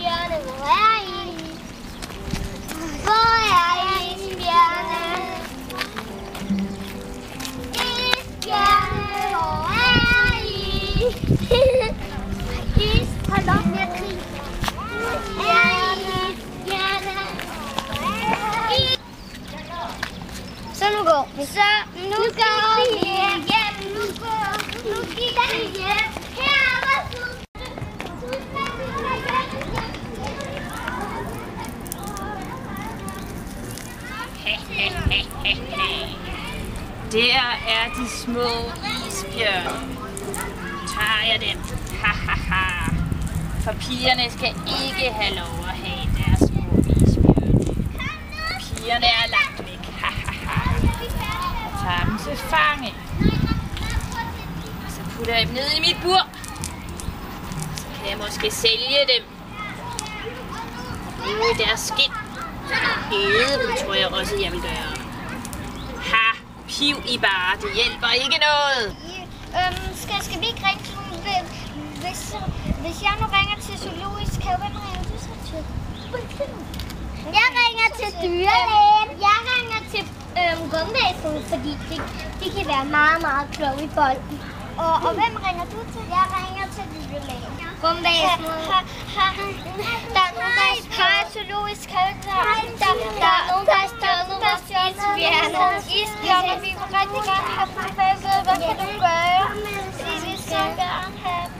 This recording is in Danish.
isbjørne, hvor er I? Hvor er I, isbjørne? Isbjørne, hvor er I? Hold op med at grine. Hvor er I, isbjørne? Så nu går vi. Så nu går vi hjem. Nu gik vi hjem. Her var Der er de små isbjørne. Tager jeg dem. For pigerne skal ikke have lov at have deres små isbjørne. Pigerne er langt væk. Jeg tager dem til fange. Så putter jeg dem ned i mit bur. Så kan jeg måske sælge dem. Bruge deres skind. Æde dem, tror jeg også, jeg vil gøre. Piv I bare, det hjælper ikke noget. Skal vi ikke ringe til nogen? Hvis jeg nu ringer til zoologisk, hvem ringer du så til? Jeg ringer til dyrlægen. Jeg ringer til rumvæsenet, fordi de kan være meget, meget kloge i bolden. Og hvem ringer du til? Jeg ringer til dyrlægen. Rumvæsenet. Der er nogen, der har et zoologisk have. Der er nogen, der har stjålet vores isbjørne. Isbjørne, vi vil rigtig gerne have dem. Hvad kan du gøre? Vi vil så gerne have dem.